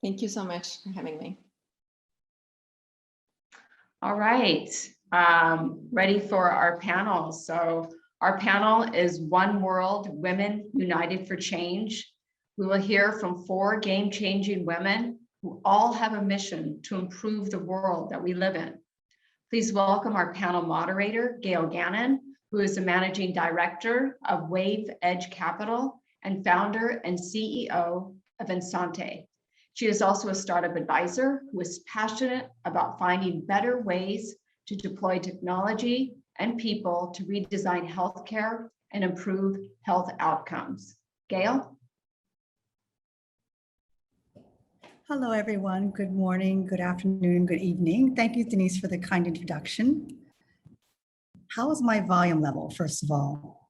Thank you so much for having me. All right, ready for our panel. So our panel is One World, Women United for Change. We will hear from 4 game-changing women who all have a mission to improve the world that we live in. Please welcome our panel moderator, Gail Gannon, who is the Managing Director of Wave Edge Capital and founder and CEO of Insante. She is also a startup advisor who is passionate about finding better ways to deploy technology and people to redesign healthcare and improve health outcomes. Gail? Hello, everyone. Good morning, good afternoon, good evening. Thank you, Denise, for the kind introduction. How is my volume level, first of all?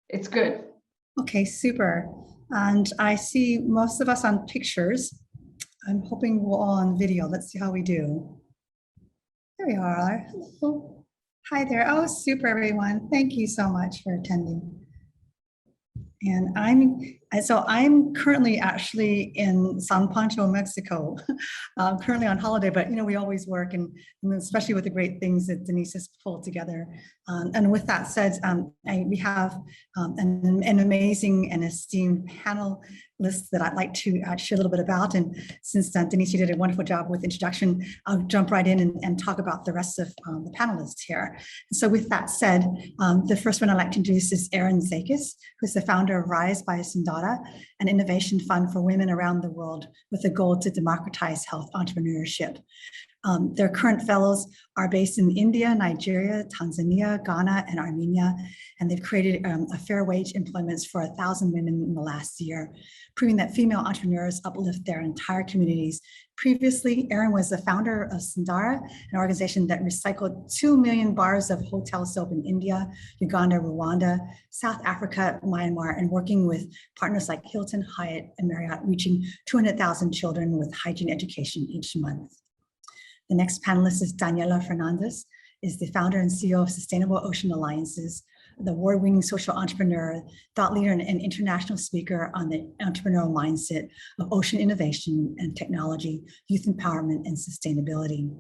It's good. Okay, super. And I see most of us on pictures. I'm hoping we're all on video. Let's see how we do. There we are. Hello. Hi there. Oh, super, everyone. Thank you so much for attending. And I'm currently actually in San Pancho, Mexico. I'm currently on holiday, but we always work, and especially with the great things that Denise has pulled together. And with that said, we have an amazing and esteemed panel list that I'd like to share a little bit about. And since Denise, you did a wonderful job with introduction, I'll jump right in and talk about the rest of the panelists here. So with that said, the first one I'd like to introduce is Erin Zakis, who's the founder of Rise by Sundara, an innovation fund for women around the world with a goal to democratize health entrepreneurship. Their current fellows are based in India, Nigeria, Tanzania, Ghana, and Armenia, and they've created a fair wage employments for 1,000 women in the last year, proving that female entrepreneurs uplift their entire communities. Previously, Erin was the founder of Sundara, an organization that recycled 2 million bars of hotel soap in India, Uganda, Rwanda, South Africa, Myanmar, and working with partners like Hilton, Hyatt, and Marriott, reaching 200,000 children with hygiene education each month. The next panelist is Daniela Fernandez, is the founder and CEO of Sustainable Ocean Alliances, the award-winning social entrepreneur, thought leader, and international speaker on the entrepreneurial mindset of ocean innovation and technology, youth empowerment, and sustainability.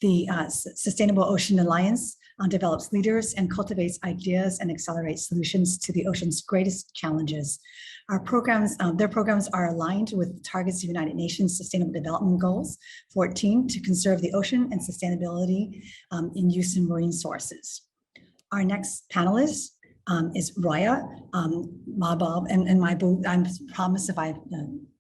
The Sustainable Ocean Alliance develops leaders and cultivates ideas and accelerates solutions to the ocean's greatest challenges. Our programs, their programs are aligned with the targets of United Nations Sustainable Development Goals 14 to conserve the ocean and sustainability in use of marine sources. Our next panelist is Roya, Mahboob, and Mahboob. I promise if I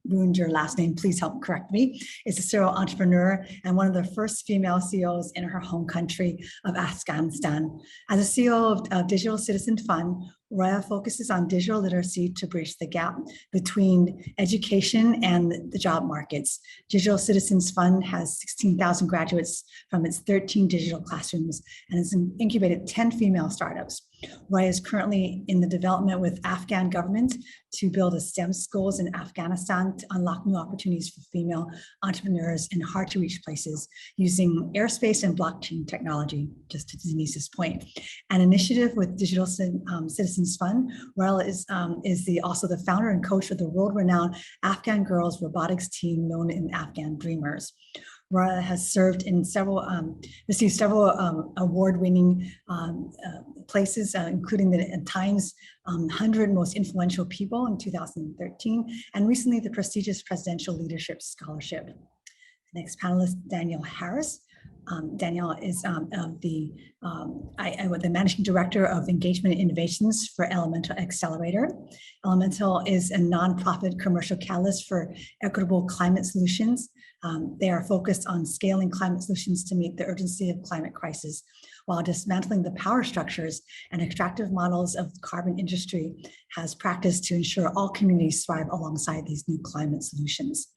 ruined your last name, please help correct me, is a serial entrepreneur and one of the first female CEOs in her home country of Afghanistan. As a CEO of Digital Citizen Fund, Roya focuses on digital literacy to bridge the gap between education and the job markets. Digital Citizens Fund has 16,000 graduates from its 13 digital classrooms and has incubated 10 female startups. Roya is currently in the development with Afghan government to build a STEM schools in Afghanistan to unlock new opportunities for female entrepreneurs in hard to reach places using airspace and blockchain technology, just to Denise's point. An initiative with Digital Citizens Fund, Roya is also the founder and coach of the world-renowned Afghan girls robotics team known in Afghan Dreamers. Roya has served in received several award-winning places, including the Times 100 Most Influential People in 2013, and recently the prestigious Presidential Leadership Scholarship. The next panelist, Danielle Harris. Danielle is the Managing Director of Engagement and Innovations for Elemental Excelerator. Elemental is a nonprofit commercial catalyst for equitable climate solutions. They are focused on scaling climate solutions to meet the urgency of climate crisis, while dismantling the power structures and extractive models of the carbon industry has practiced to ensure all communities thrive alongside these new climate solutions.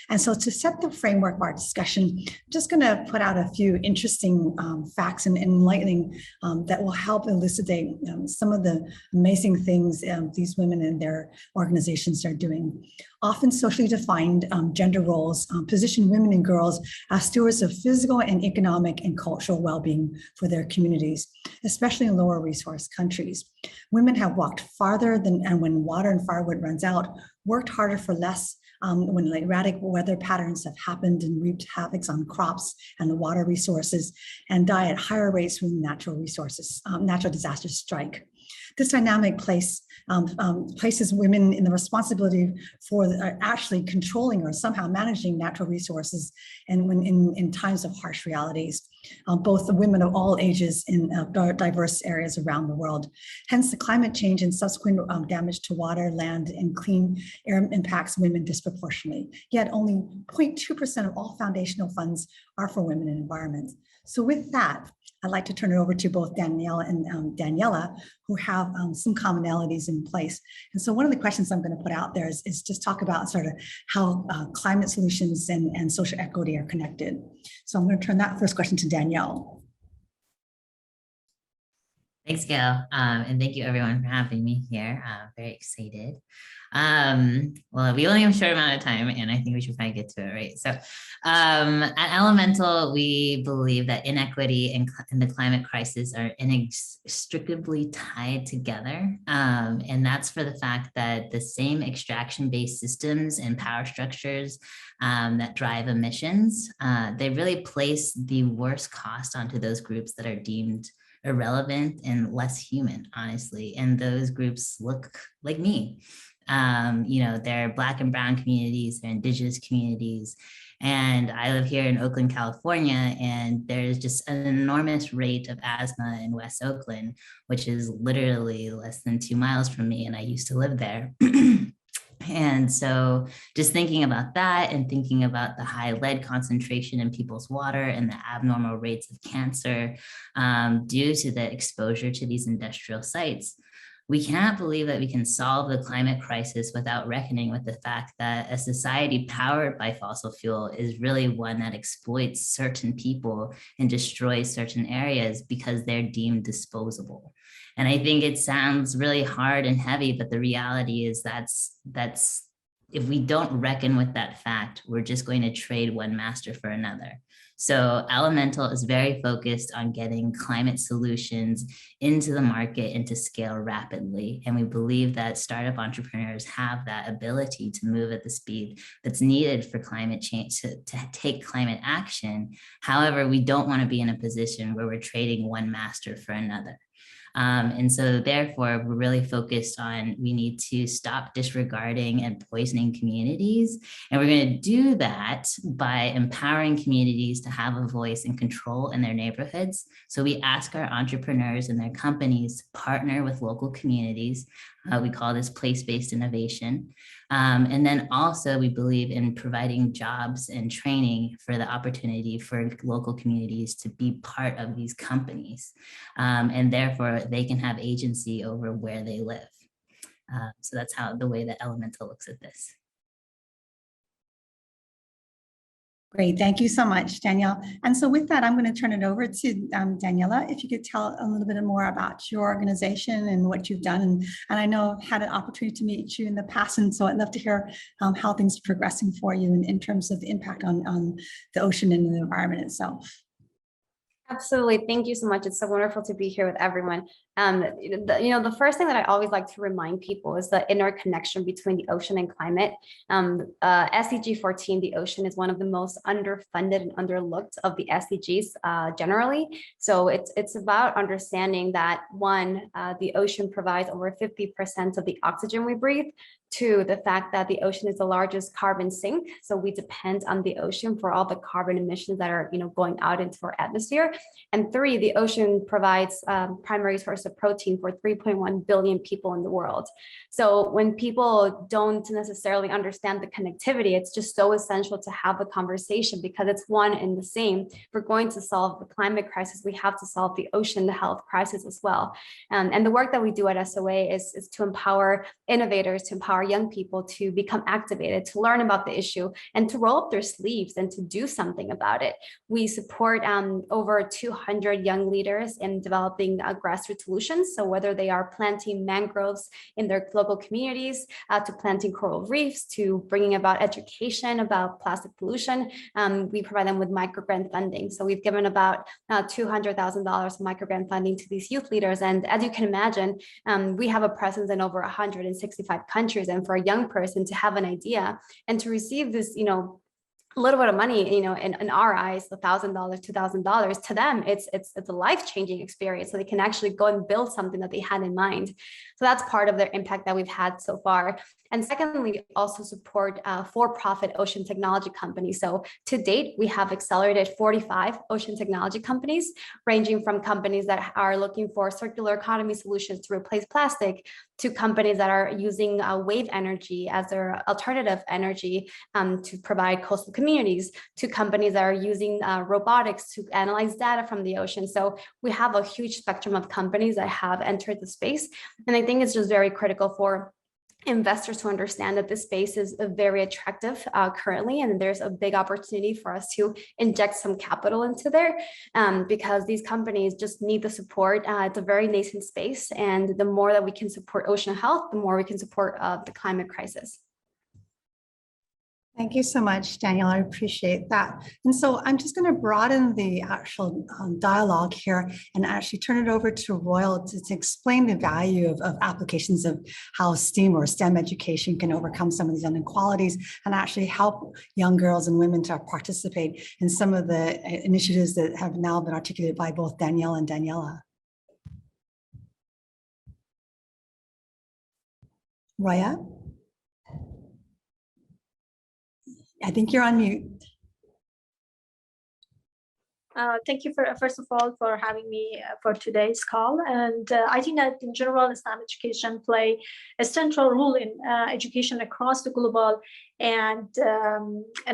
And so to set the framework of our discussion, I'm just going to put out a few interesting facts and enlightening that will help elucidate some of the amazing things these women and their organizations are doing. Often socially defined gender roles position women and girls as stewards of physical and economic and cultural well-being for their communities, especially in lower resource countries. Women have walked farther than, and when water and firewood runs out, worked harder for less, when erratic weather patterns have happened and wreaked havoc on crops and the water resources, and die at higher rates when natural disasters strike. This dynamic places women in the responsibility for actually controlling or somehow managing natural resources, and when in times of harsh realities, both the women of all ages in diverse areas around the world. Hence, the climate change and subsequent damage to water, land, and clean air impacts women disproportionately. Yet only 0.2% of all foundational funds are for women and environment. So with that, I'd like to turn it over to both Danielle and Daniela, who have some commonalities in place. And so one of the questions I'm going to put out there is just talk about sort of how climate solutions and social equity are connected. So I'm going to turn that first question to Danielle. Thanks, Gail. And thank you everyone for having me here. Very excited. Well, we only have a short amount of time and I think we should probably get to it, right? So at Elemental, we believe that inequity and the climate crisis are inextricably tied together. And that's for the fact that the same extraction-based systems and power structures that drive emissions, they really place the worst cost onto those groups that are deemed irrelevant and less human, honestly. And those groups look like me. They're Black and brown communities, they're Indigenous communities. And I live here in Oakland, California, and there's just an enormous rate of asthma in West Oakland, which is literally less than 2 miles from me. And I used to live there. And so just thinking about that and thinking about the high lead concentration in people's water and the abnormal rates of cancer due to the exposure to these industrial sites, we cannot believe that we can solve the climate crisis without reckoning with the fact that a society powered by fossil fuel is really one that exploits certain people and destroys certain areas because they're deemed disposable. And I think it sounds really hard and heavy, but the reality is that's if we don't reckon with that fact, we're just going to trade one master for another. So Elemental is very focused on getting climate solutions into the market and to scale rapidly. And we believe that startup entrepreneurs have that ability to move at the speed that's needed for climate change, to take climate action. However, we don't want to be in a position where we're trading one master for another. And so therefore, we're really focused on, we need to stop disregarding and poisoning communities. And we're going to do that by empowering communities to have a voice and control in their neighborhoods. So we ask our entrepreneurs and their companies to partner with local communities. We call this place-based innovation. And then also we believe in providing jobs and training for the opportunity for local communities to be part of these companies. And therefore they can have agency over where they live. So that's how the way that Elemental looks at this. Great, thank you so much, Danielle. And so with that, I'm going to turn it over to Daniela. If you could tell a little bit more about your organization and what you've done. And I know I've had an opportunity to meet you in the past, and so I'd love to hear how things are progressing for you in terms of the impact on the ocean and the environment itself. Absolutely. Thank you so much. It's so wonderful to be here with everyone. The first thing that I always like to remind people is the interconnection between the ocean and climate. SDG 14, the ocean, is one of the most underfunded and underlooked of the SDGs generally. So it's about understanding that one, the ocean provides over 50% of the oxygen we breathe. Two, the fact that the ocean is the largest carbon sink. So we depend on the ocean for all the carbon emissions that are going out into our atmosphere. And three, the ocean provides primary source of protein for 3.1 billion people in the world. So when people don't necessarily understand the connectivity, it's just so essential to have a conversation because it's one and the same. If we're going to solve the climate crisis, we have to solve the ocean, the health crisis as well. And the work that we do at SOA is to empower innovators, to empower young people to become activated, to learn about the issue and to roll up their sleeves and to do something about it. We support over 200 young leaders in developing grassroots solutions. So whether they are planting mangroves in their local communities, to planting coral reefs, to bringing about education about plastic pollution, we provide them with microgrant funding. So we've given about $200,000 microgrant funding to these youth leaders. And as you can imagine, we have a presence in over 165 countries. and for a young person to have an idea and to receive this, a little bit of money, in our eyes, $1,000, $2,000, to them, it's a life-changing experience. So they can actually go and build something that they had in mind. So that's part of their impact that we've had so far. And secondly, we also support for-profit ocean technology companies. So to date, we have accelerated 45 ocean technology companies, ranging from companies that are looking for circular economy solutions to replace plastic, to companies that are using wave energy as their alternative energy to provide coastal communities, to companies that are using robotics to analyze data from the ocean. So we have a huge spectrum of companies that have entered the space. And I think it's just very critical for investors to understand that this space is very attractive currently, and there's a big opportunity for us to inject some capital into there because these companies just need the support. It's a very nascent space, and the more that we can support ocean health, the more we can support the climate crisis. Thank you so much, Danielle. I appreciate that. And so I'm just going to broaden the actual dialogue here and actually turn it over to Roya to explain the value of applications of how STEAM or STEM education can overcome some of these inequalities and actually help young girls and women to participate in some of the initiatives that have now been articulated by both Danielle and Daniela. Roya? I think you're on mute. Thank you first of all for having me for today's call. And I think that in general, STEM education play a central role in education across the global, and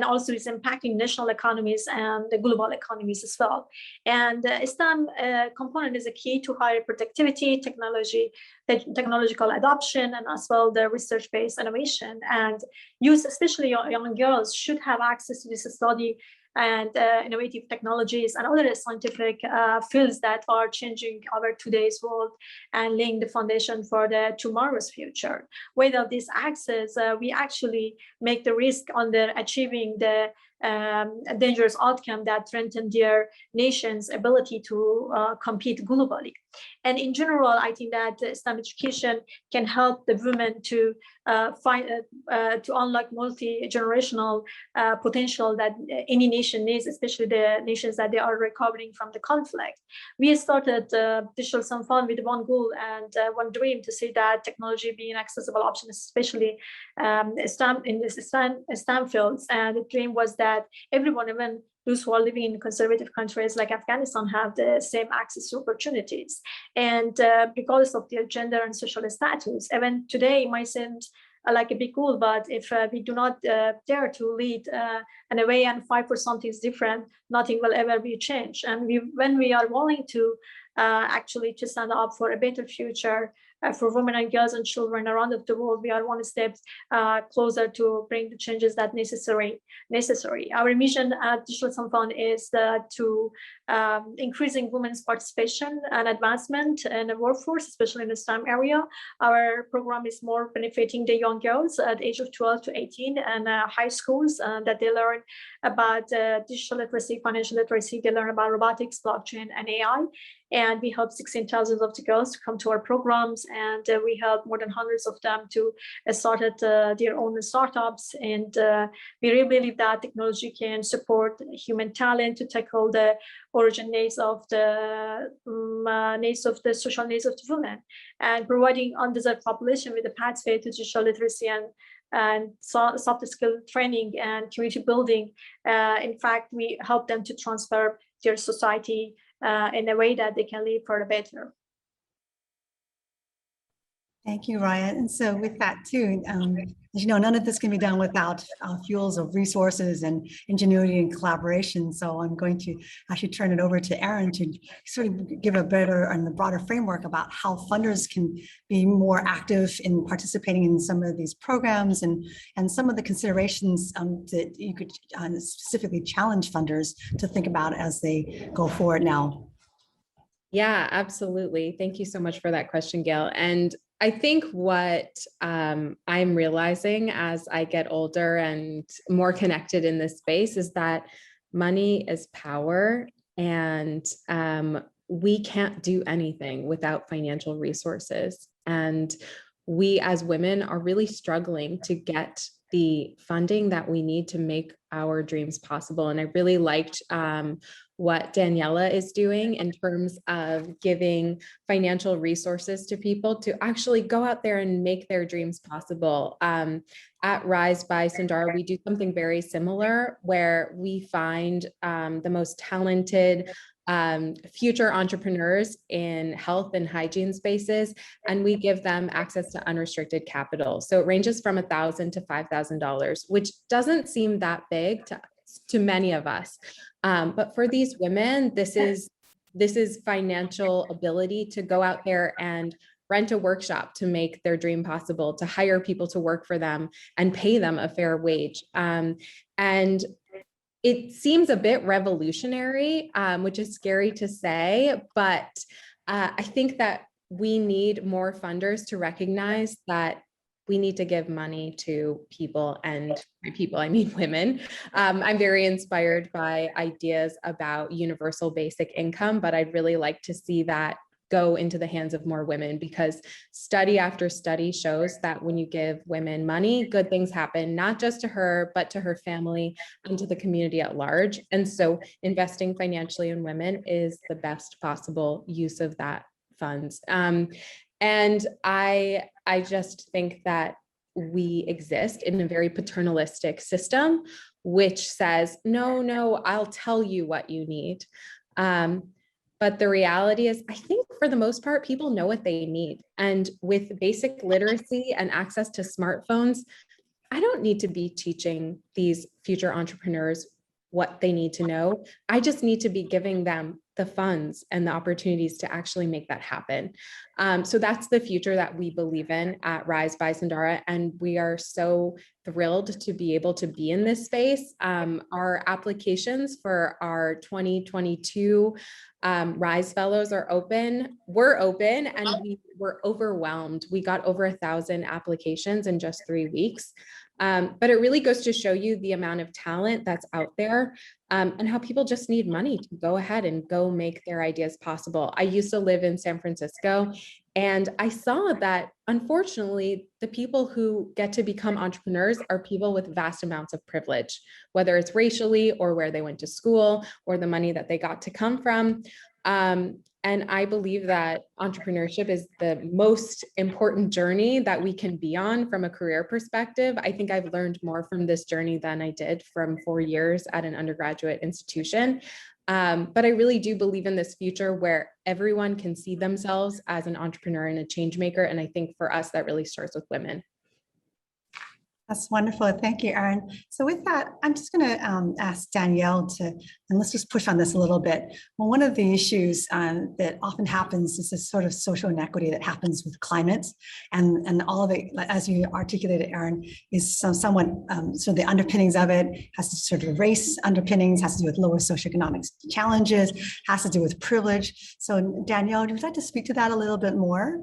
also is impacting national economies and the global economies as well. And STEM component is a key to higher productivity, technological adoption, and as well the research-based innovation. And youth, especially young girls, should have access to this study and innovative technologies and other scientific fields that are changing our today's world and laying the foundation for the tomorrow's future. Without this access, we actually make the risk on the achieving the dangerous outcome that threaten their nation's ability to compete globally. And in general, I think that STEM education can help the women to to unlock multi-generational potential that any nation needs, especially the nations that they are recovering from the conflict. We started Digital Sun Fund with one goal and one dream to see that technology being an accessible option, especially STEM in the STEM fields. And the dream was that everyone, even those who are living in conservative countries like Afghanistan, have the same access to opportunities. And regardless of their gender and social status, even today it might seem like a big goal, but if we do not dare to lead in a way and fight for something different, nothing will ever be changed. And when we are willing to actually to stand up for a better future for women and girls and children around the world, we are one step closer to bring the changes that necessary. Our mission at Digital Sun Fund is to increasing women's participation and advancement in the workforce, especially in the STEM area. Our program is more benefiting the young girls at the age of 12 to 18 and high schools that they learn about digital literacy, financial literacy. They learn about robotics, blockchain, and AI. And we help 16,000 of the girls to come to our programs, and we help more than hundreds of them to start their own startups. And we really believe that technology can support human talent to tackle the origin needs of the social needs of the women, and providing undeserved population with a pathway to digital literacy and soft skill training and community building. In fact, we help them to transfer their society in a way that they can live for the better. Thank you, Roya. And so with that too, as you know, none of this can be done without fuels of resources and ingenuity and collaboration. So I'm going to actually turn it over to Erin to sort of give a better and the broader framework about how funders can be more active in participating in some of these programs and some of the considerations that you could specifically challenge funders to think about as they go forward now. Yeah, absolutely. Thank you so much for that question, Gail. And I think what I'm realizing as I get older and more connected in this space is that money is power, and we can't do anything without financial resources. And we as women are really struggling to get the funding that we need to make our dreams possible. And I really liked what Daniela is doing in terms of giving financial resources to people to actually go out there and make their dreams possible. At Rise by Sundara, we do something very similar where we find the most talented future entrepreneurs in health and hygiene spaces, and we give them access to unrestricted capital. So it ranges from $1,000 to $5,000, which doesn't seem that big to many of us. But for these women, this is financial ability to go out there and rent a workshop to make their dream possible, to hire people to work for them and pay them a fair wage. And it seems a bit revolutionary, which is scary to say, but I think that we need more funders to recognize that we need to give money to people, and by people, I mean women. I'm very inspired by ideas about universal basic income, but I'd really like to see that go into the hands of more women, because study after study shows that when you give women money, good things happen, not just to her, but to her family and to the community at large. And so investing financially in women is the best possible use of that funds. And I just think that we exist in a very paternalistic system, which says, no, I'll tell you what you need. But the reality is, I think for the most part, people know what they need. And with basic literacy and access to smartphones, I don't need to be teaching these future entrepreneurs what they need to know. I just need to be giving them the funds and the opportunities to actually make that happen. So that's the future that we believe in at Rise by Sundara. And we are so thrilled to be able to be in this space. Our applications for our 2022 Rise Fellows are open. We're open, and we were overwhelmed. We got over 1,000 applications in just 3 weeks. But it really goes to show you the amount of talent that's out there, and how people just need money to go ahead and go make their ideas possible. I used to live in San Francisco, and I saw that, unfortunately, the people who get to become entrepreneurs are people with vast amounts of privilege, whether it's racially or where they went to school or the money that they got to come from. And I believe that entrepreneurship is the most important journey that we can be on from a career perspective. I think I've learned more from this journey than I did from 4 years at an undergraduate institution. But I really do believe in this future where everyone can see themselves as an entrepreneur and a change maker. And I think for us, that really starts with women. That's wonderful. Thank you, Erin. So with that, I'm just going to ask Danielle and let's just push on this a little bit. Well, one of the issues that often happens is this sort of social inequity that happens with climate, and all of it, as you articulated, Erin, is somewhat, so the underpinnings of it has to sort of race underpinnings, has to do with lower socioeconomic challenges, has to do with privilege. So Danielle, would you like to speak to that a little bit more?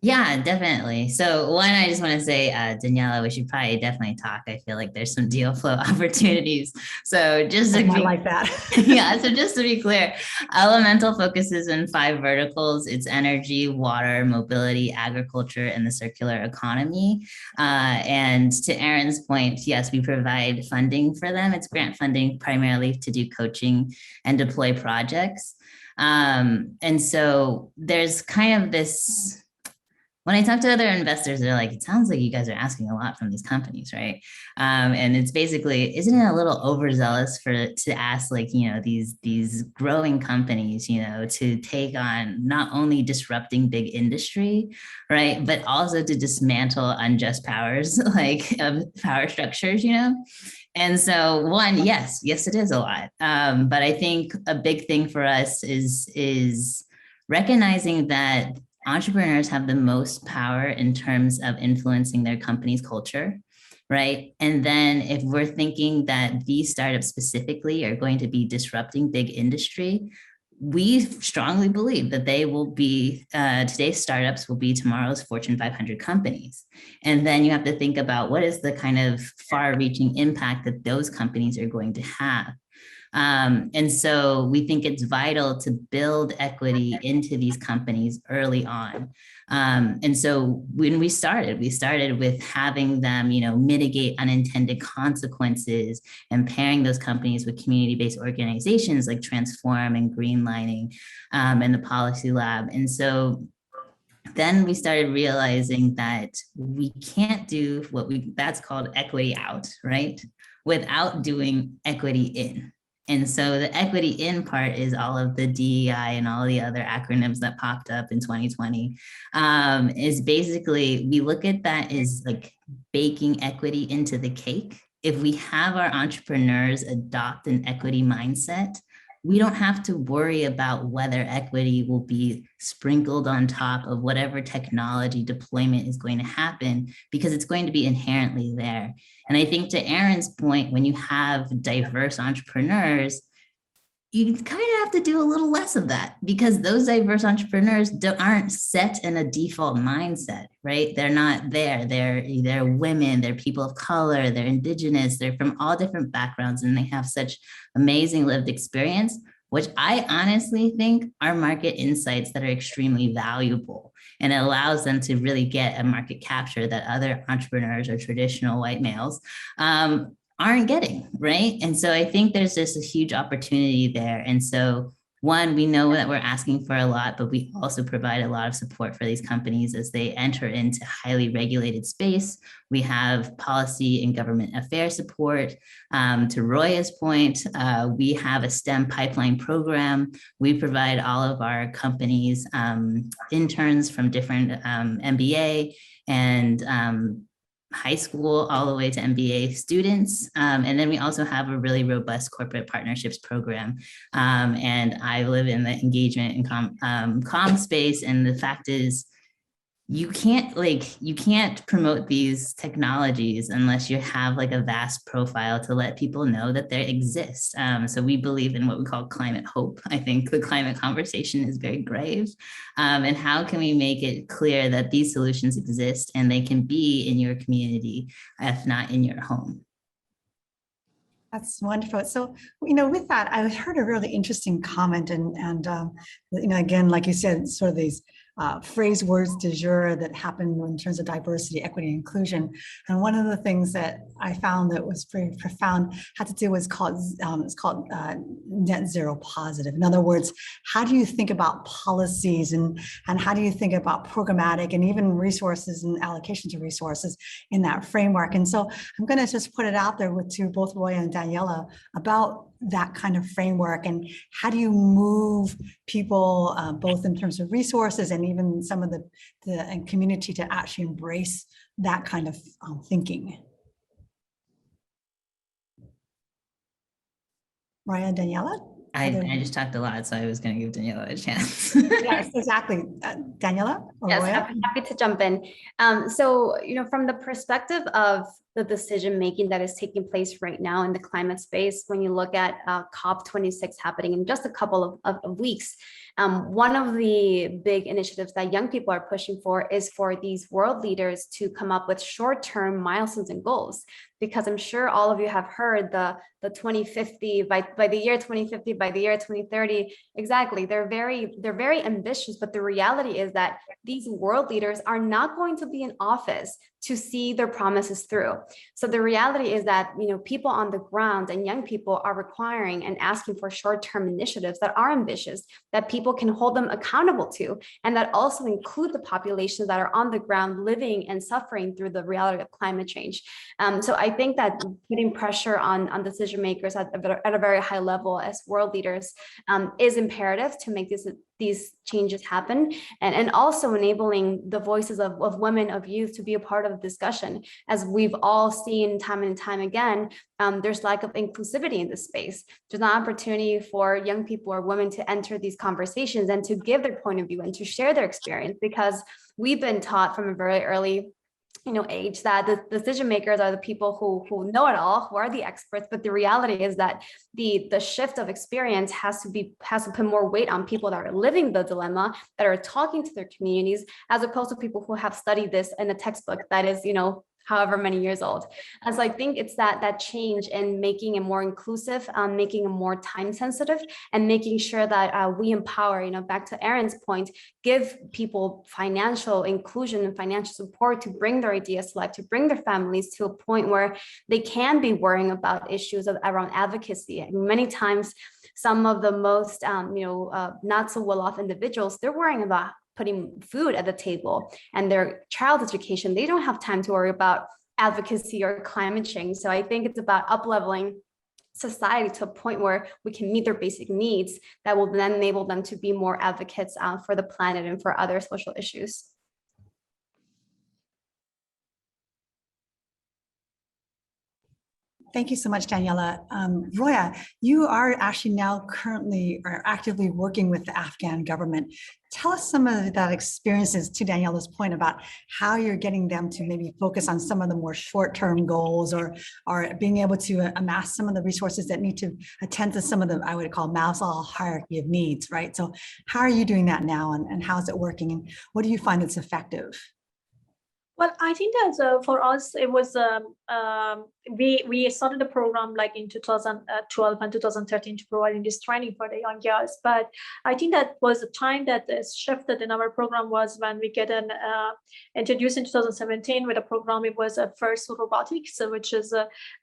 Yeah, definitely. So one, I just want to say, Daniela, we should probably definitely talk. I feel like there's some deal flow opportunities. So just to be, like that. yeah. So just to be clear, Elemental focuses on 5 verticals. It's energy, water, mobility, agriculture, and the circular economy. And to Erin's point, yes, we provide funding for them. It's grant funding primarily to do coaching and deploy projects. And so there's kind of this, when I talk to other investors, they're like, it sounds like you guys are asking a lot from these companies, right? And it's basically, isn't it a little overzealous to ask, like, these growing companies, to take on not only disrupting big industry, right, but also to dismantle unjust powers, like power structures, And so one, yes, it is a lot. But I think a big thing for us is recognizing that entrepreneurs have the most power in terms of influencing their company's culture, right? And then if we're thinking that these startups specifically are going to be disrupting big industry, we strongly believe that they will be, today's startups will be tomorrow's Fortune 500 companies. And then you have to think about what is the kind of far-reaching impact that those companies are going to have. And so we think it's vital to build equity into these companies early on. And so when we started with having them, mitigate unintended consequences and pairing those companies with community-based organizations like Transform and Greenlining and the Policy Lab. And so then we started realizing that we can't do that's called equity out, right? Without doing equity in. And so the equity in part is all of the DEI and all the other acronyms that popped up in 2020 is basically, we look at that as like baking equity into the cake. If we have our entrepreneurs adopt an equity mindset, we don't have to worry about whether equity will be sprinkled on top of whatever technology deployment is going to happen, because it's going to be inherently there. And I think to Erin's point, when you have diverse entrepreneurs, you kind of have to do a little less of that, because those diverse entrepreneurs aren't set in a default mindset, right? They're not there. They're women, they're people of color, they're indigenous, they're from all different backgrounds, and they have such amazing lived experience, which I honestly think are market insights that are extremely valuable. And it allows them to really get a market capture that other entrepreneurs or traditional white males aren't getting, right? And so I think there's just a huge opportunity there. And so one, we know that we're asking for a lot, but we also provide a lot of support for these companies as they enter into highly regulated space. We have policy and government affairs support. To Roya's point, we have a STEM pipeline program. We provide all of our companies interns from different MBA and high school all the way to MBA students. And then we also have a really robust corporate partnerships program. And I live in the engagement and comm space. And the fact is, you can't promote these technologies unless you have like a vast profile to let people know that they exist. So we believe in what we call climate hope. I think the climate conversation is very grave. And how can we make it clear that these solutions exist and they can be in your community, if not in your home? That's wonderful. So, with that, I heard a really interesting comment and again, like you said, sort of these phrase words du jour that happen in terms of diversity, equity, and inclusion. And one of the things that I found that was very profound had to do with it's called net zero positive. In other words, how do you think about policies and how do you think about programmatic and even resources and allocations of resources in that framework? And so I'm going to just put it out there to both Roya and Daniela about that kind of framework and how do you move people both in terms of resources and even some of the community to actually embrace that kind of thinking. Roya and Daniela? I just talked a lot, so I was going to give Daniela a chance. Yes, exactly. Daniela or Yes, Roya? I'm happy to jump in. So, from the perspective of the decision making that is taking place right now in the climate space, when you look at COP26 happening in just a couple of weeks, one of the big initiatives that young people are pushing for is for these world leaders to come up with short-term milestones and goals. Because I'm sure all of you have heard the 2050 by the year 2050, by the year 2030. Exactly, they're very ambitious, but the reality is that these world leaders are not going to be in office to see their promises through. So the reality is that people on the ground and young people are requiring and asking for short-term initiatives that are ambitious, that people can hold them accountable to, and that also include the populations that are on the ground living and suffering through the reality of climate change. So I think that putting pressure on decision makers at a very high level as world leaders is imperative to make these changes happen, and also enabling the voices of women, of youth to be a part of the discussion. As we've all seen time and time again, there's lack of inclusivity in this space. There's an opportunity for young people or women to enter these conversations and to give their point of view and to share their experience, because we've been taught from a very early age that the decision makers are the people who know it all, who are the experts. But the reality is that the shift of experience has to put more weight on people that are living the dilemma, that are talking to their communities, as opposed to people who have studied this in a textbook that is, however many years old. And so I think it's that change in making it more inclusive, making it more time sensitive, and making sure that we empower, back to Erin's point, give people financial inclusion and financial support to bring their ideas to life, to bring their families to a point where they can be worrying about issues around advocacy. And many times, some of the most, not so well-off individuals, they're worrying about putting food at the table and their child's education. They don't have time to worry about advocacy or climate change. So I think it's about up-leveling society to a point where we can meet their basic needs that will then enable them to be more advocates for the planet and for other social issues. Thank you so much, Daniela. Roya, you are actually now currently or actively working with the Afghan government. Tell us some of that experiences, to Daniela's point about how you're getting them to maybe focus on some of the more short-term goals, or being able to amass some of the resources that need to attend to some of the, I would call, Maslow's hierarchy of needs, right? So how are you doing that now, and how's it working, and what do you find that's effective? Well, I think that for us, it was, we started the program like in 2012 and 2013 to providing this training for the young girls. But I think that was the time that shifted in our program was when we get introduced in 2017 with a program. It was first robotics, which is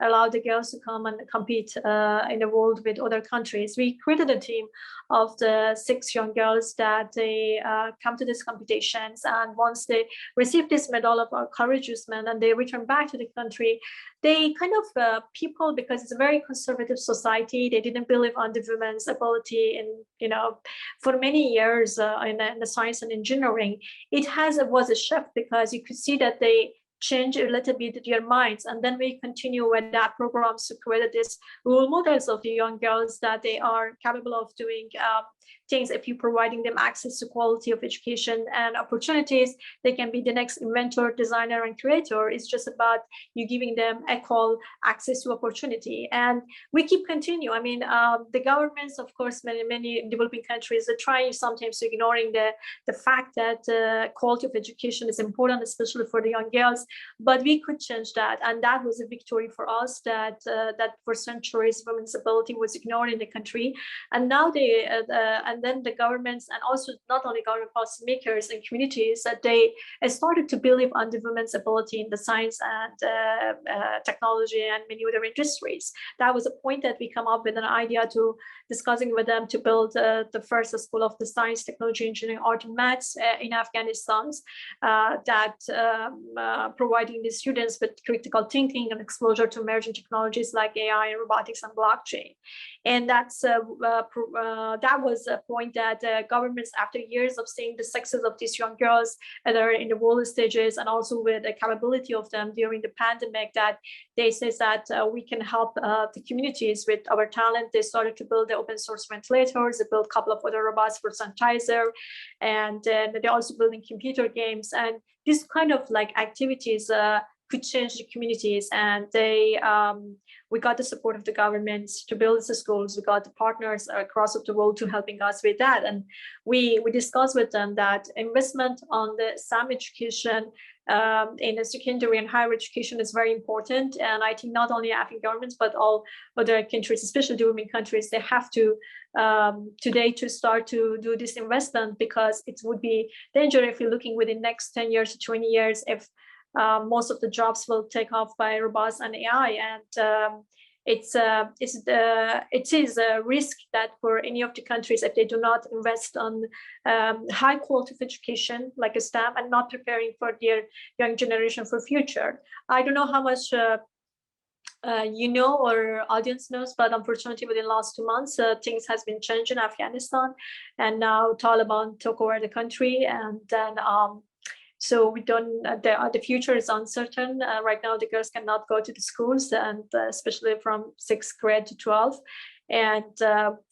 allowed the girls to come and compete in the world with other countries. We created a team of the 6 young girls that they come to these competitions, and once they receive this medal of encouragement and they return back to the country, they kind of people, because it's a very conservative society, they didn't believe on the women's ability, and for many years in the science and engineering, it was a shift, because you could see that they change a little bit their minds. And then we continue with that programs to create these role models of the young girls that they are capable of doing things. If you're providing them access to quality of education and opportunities, they can be the next inventor, designer, and creator. It's just about you giving them equal access to opportunity. And we keep continue. I mean, the governments, of course, many developing countries are trying sometimes ignoring the fact that quality of education is important, especially for the young girls. But we could change that, and that was a victory for us. That for centuries, women's ability was ignored in the country, and now and then the governments, and also not only government policymakers and communities, that they started to believe on the women's ability in the science and technology and many other industries. That was a point that we come up with an idea to discussing with them to build the first school of the science, technology, engineering, art, and maths in Afghanistan, providing the students with critical thinking and exposure to emerging technologies like AI and robotics and blockchain. And that was a point that governments, after years of seeing the success of these young girls that are in the world stages, and also with the capability of them during the pandemic, that they say that we can help the communities with our talent. They started to build the open source ventilators. They built a couple of other robots for sanitizer, and they're also building computer games. And this kind of like activities could change the communities. And we got the support of the governments to build the schools. We got the partners across the world to helping us with that. And we discussed with them that investment on the STEM education in the secondary and higher education is very important. And I think not only African governments, but all other countries, especially developing countries, they have to today to start to do this investment, because it would be dangerous if you're looking within the next 10 years to 20 years, if most of the jobs will take off by robots and AI. And it is a risk that for any of the countries, if they do not invest on high quality of education like a STEM, and not preparing for their young generation for future. I don't know how much or audience knows, but unfortunately within the last 2 months, things has been changing in Afghanistan, and now Taliban took over the country, and then so we don't. The future is uncertain. Right now, the girls cannot go to the schools, and especially from 6th grade to 12th. And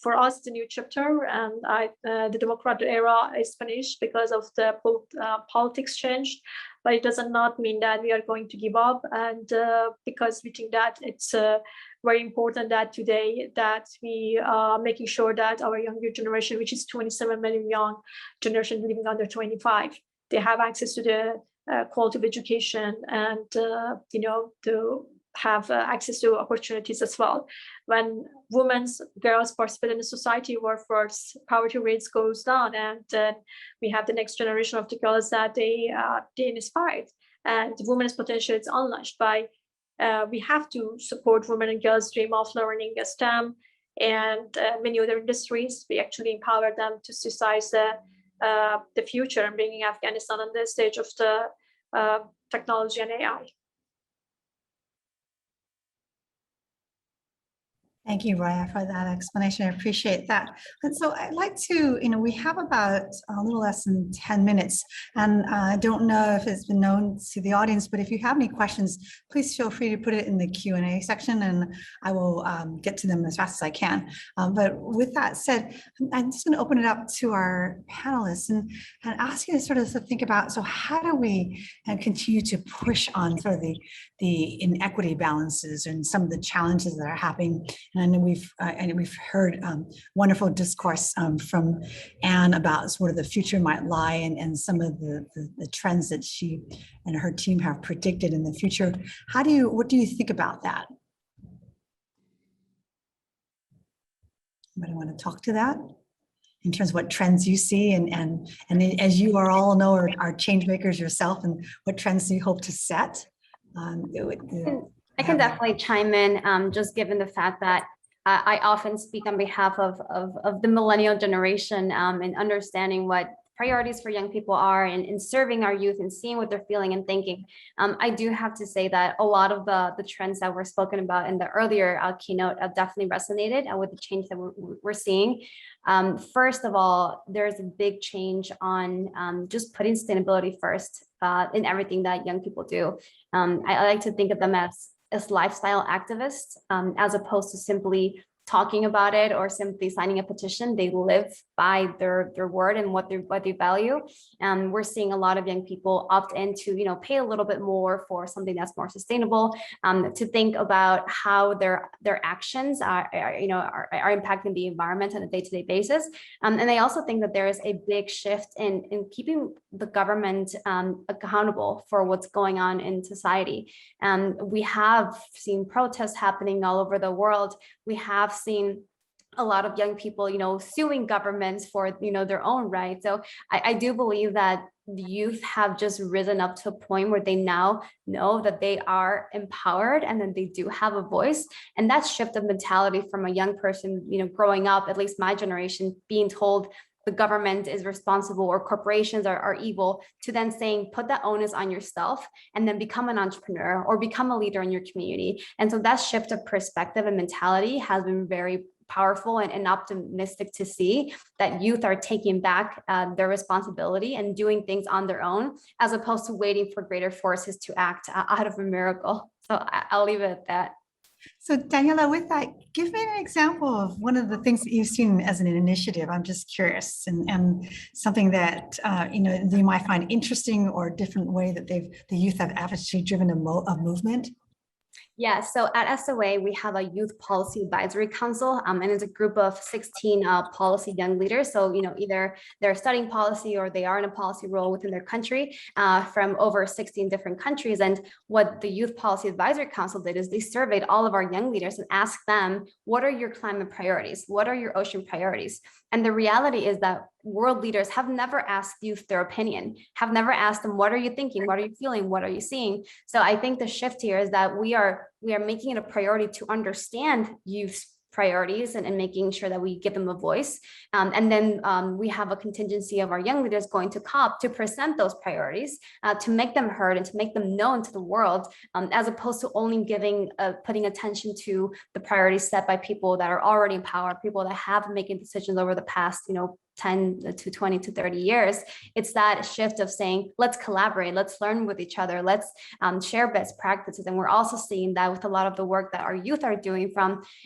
for us, the new chapter and the democratic era is finished because of the politics changed. But it does not mean that we are going to give up, and because we think that it's very important that today that we are making sure that our younger generation, which is 27 million young generation living under 25, they have access to the quality of education and, to have access to opportunities as well. When girls participate in the society workforce, poverty rates goes down, and we have the next generation of the girls that they inspired, and women's potential is unleashed by. We have to support women and girls dream of learning STEM and many other industries. We actually empower them to seize the future and bringing Afghanistan on the stage of the technology and AI. Thank you, Roya, for that explanation. I appreciate that. And so I'd like to, we have about a little less than 10 minutes, and I don't know if it's been known to the audience, but if you have any questions, please feel free to put it in the Q&A section, and I will get to them as fast as I can. But with that said, I'm just going to open it up to our panelists and ask you to sort of think about, so how do we continue to push on sort of the inequity balances and some of the challenges that are happening? And we've heard wonderful discourse from Anne about sort of the future might lie and some of the trends that she and her team have predicted in the future. What do you think about that? Anybody want to talk to that? In terms of what trends you see and as you all know are change makers yourself, and what trends do you hope to set? I can definitely chime in, just given the fact that I often speak on behalf of the millennial generation and understanding what priorities for young people are and serving our youth and seeing what they're feeling and thinking. I do have to say that a lot of the trends that were spoken about in the earlier keynote definitely resonated with the change that we're seeing. First of all, there's a big change on just putting sustainability first in everything that young people do. I like to think of them as lifestyle activists, as opposed to simply talking about it or simply signing a petition. They live by their word and what they value. We're seeing a lot of young people opt in to, pay a little bit more for something that's more sustainable, to think about how their actions are impacting the environment on a day-to-day basis. And they also think that there is a big shift in keeping the government accountable for what's going on in society. We have seen protests happening all over the world. We have seen a lot of young people, suing governments for, their own rights. So I do believe that the youth have just risen up to a point where they now know that they are empowered and that they do have a voice. And that shift of mentality from a young person, growing up, at least my generation, being told the government is responsible or corporations are evil, to then saying, put that onus on yourself and then become an entrepreneur or become a leader in your community. And so that shift of perspective and mentality has been very powerful and optimistic to see that youth are taking back their responsibility and doing things on their own, as opposed to waiting for greater forces to act out of a miracle. So I'll leave it at that. So Daniela, with that, give me an example of one of the things that you've seen as an initiative. I'm just curious, and something that they might find interesting, or a different way that the youth have actually driven a movement. Yeah, so at SOA, we have a Youth Policy Advisory Council, and it's a group of 16 policy young leaders. So, either they're studying policy or they are in a policy role within their country, from over 16 different countries. And what the Youth Policy Advisory Council did is they surveyed all of our young leaders and asked them, what are your climate priorities? What are your ocean priorities? And the reality is that world leaders have never asked youth their opinion, have never asked them, what are you thinking? What are you feeling? What are you seeing? So I think the shift here is that we are making it a priority to understand youth's priorities and making sure that we give them a voice. And then we have a contingency of our young leaders going to COP to present those priorities, to make them heard and to make them known to the world, as opposed to only putting attention to the priorities set by people that are already in power, people that have making decisions over the past, 10 to 20 to 30 years. It's that shift of saying, let's collaborate, let's learn with each other, let's share best practices. And we're also seeing that with a lot of the work that our youth are doing.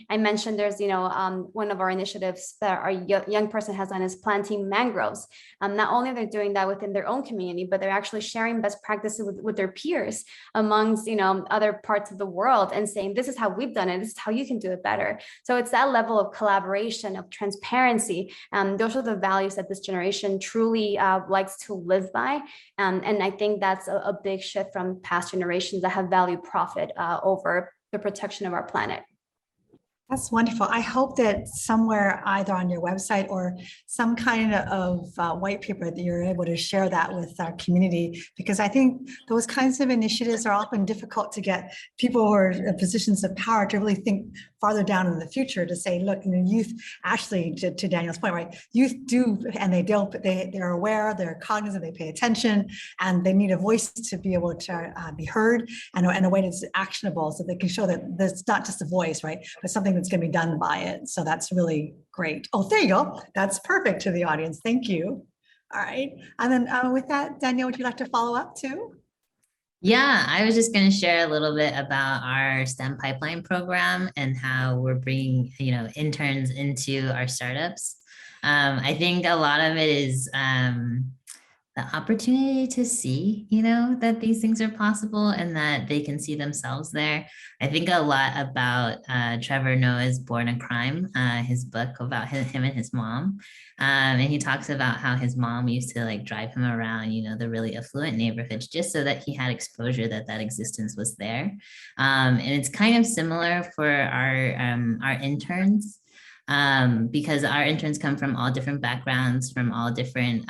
I mentioned there's, one of our initiatives that our young person has done is planting mangroves. Not only are they doing that within their own community, but they're actually sharing best practices with their peers amongst, other parts of the world, and saying, this is how we've done it, this is how you can do it better. So it's that level of collaboration, of transparency. Those are the values that this generation truly likes to live by. And I think that's a big shift from past generations that have valued profit over the protection of our planet. That's wonderful. I hope that somewhere, either on your website or some kind of white paper, that you're able to share that with our community, because I think those kinds of initiatives are often difficult to get people who are in positions of power to really think farther down in the future, to say, look, youth, actually, to Danielle's point, right? Youth do, and they're aware, they're cognizant, they pay attention, and they need a voice to be able to be heard, and in a way that's actionable, so they can show that there's not just a voice, right, but something that's going to be done by it. So that's really great. Oh, there you go. That's perfect to the audience. Thank you. All right. And then with that, Danielle, would you like to follow up too? Yeah, I was just going to share a little bit about our STEM pipeline program and how we're bringing, interns into our startups. I think a lot of it is the opportunity to see, that these things are possible and that they can see themselves there. I think a lot about Trevor Noah's Born a Crime, his book about him and his mom. And he talks about how his mom used to drive him around, the really affluent neighborhoods, just so that he had exposure that existence was there. And it's kind of similar for our interns. Because our interns come from all different backgrounds, from all different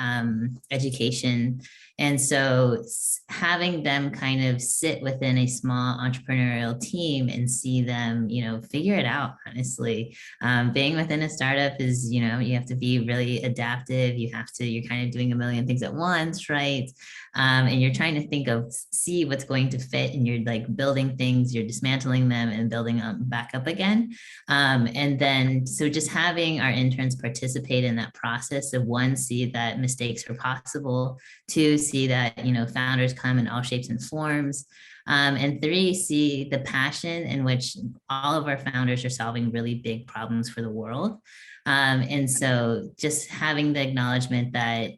education. And so having them kind of sit within a small entrepreneurial team and see them, figure it out, honestly. Being within a startup is, you have to be really adaptive. You're kind of doing a million things at once, right? And you're trying to see what's going to fit, and you're building things, you're dismantling them and building them back up again. And then, so just having our interns participate in that process of, one, see that mistakes are possible, two, see that, founders come in all shapes and forms, and three, see the passion in which all of our founders are solving really big problems for the world. And so just having the acknowledgement that,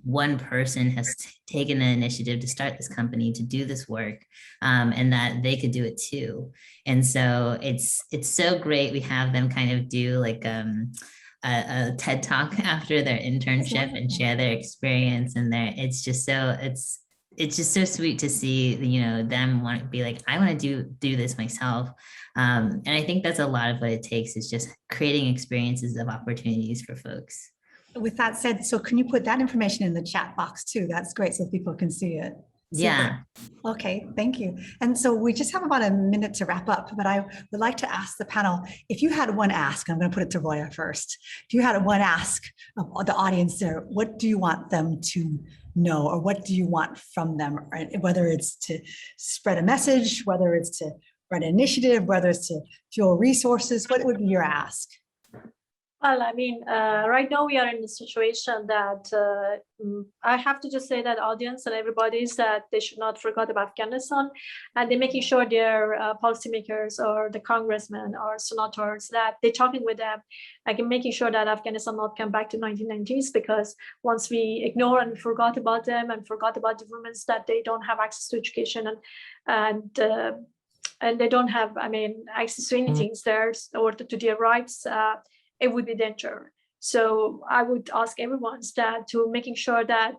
one person has taken the initiative to start this company, to do this work, and that they could do it too. And so it's so great. We have them kind of do a TED Talk after their internship and share their experience, and it's just so sweet to see, them want to be I want to do this myself. And I think that's a lot of what it takes, is just creating experiences of opportunities for folks. With that said, so can you put that information in the chat box too? That's great, so people can see it. Super. Yeah. Okay, thank you. And so we just have about a minute to wrap up, but I would like to ask the panel, if you had one ask, I'm going to put it to Roya first. If you had one ask of the audience there, what do you want them to know, or what do you want from them? Right? Whether it's to spread a message, whether it's to run an initiative, whether it's to fuel resources, what would be your ask? Well, right now we are in a situation that I have to just say that audience and everybody is that they should not forget about Afghanistan, and they're making sure their policymakers or the congressmen or senators that they're talking with them, making sure that Afghanistan not come back to 1990s, because once we ignore and forgot about them and forgot about the women, that they don't have access to education and they don't have, access to anything there or to their rights. It would be danger. So I would ask everyone that to making sure that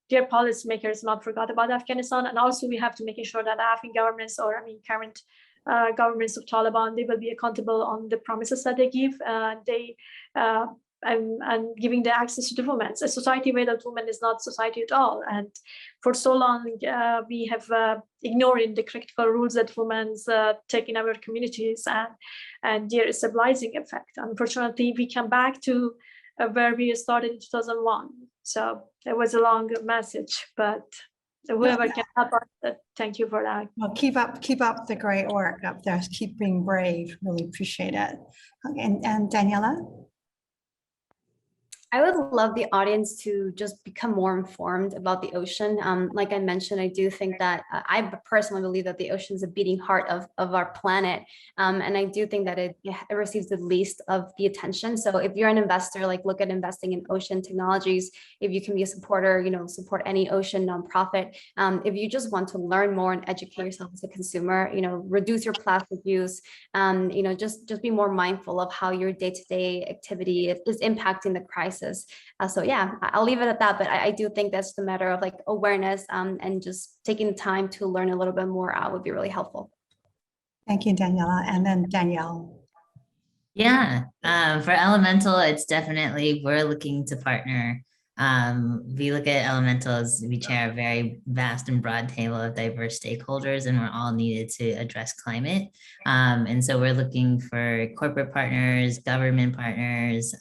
their policymakers not forgot about Afghanistan, and also we have to making sure that Afghan governments or current governments of Taliban, they will be accountable on the promises that they give. And giving the access to the women. A society without women is not society at all. And for so long, we have ignored the critical rules that women take in our communities and their stabilizing effect. Unfortunately, we come back to where we started in 2001. So it was a long message, but whoever can help us, thank you for that. Well, keep up the great work up there. Keep being brave. Really appreciate it. Okay, and Daniela? I would love the audience to just become more informed about the ocean. Like I mentioned, I do think that I personally believe that the ocean is a beating heart of our planet. And I do think that it receives the least of the attention. So if you're an investor, look at investing in ocean technologies. If you can be a supporter, support any ocean nonprofit. If you just want to learn more and educate yourself as a consumer, reduce your plastic use, just be more mindful of how your day-to-day activity is impacting the crisis crisis. So yeah, I'll leave it at that. But I do think that's the matter of like awareness and just taking the time to learn a little bit more would be really helpful. Thank you, Daniela. And then Danielle. Yeah, for elemental, it's definitely, we're looking to partner. We look at elementals, we chair a very vast and broad table of diverse stakeholders, and we're all needed to address climate. And so we're looking for corporate partners, government partners,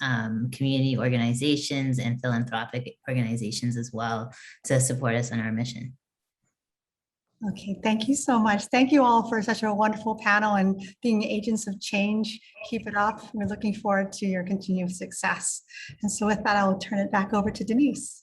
community organizations, and philanthropic organizations as well to support us in our mission. Okay, thank you so much. Thank you all for such a wonderful panel and being agents of change. Keep it up. We're looking forward to your continued success. And so with that, I will turn it back over to Denise.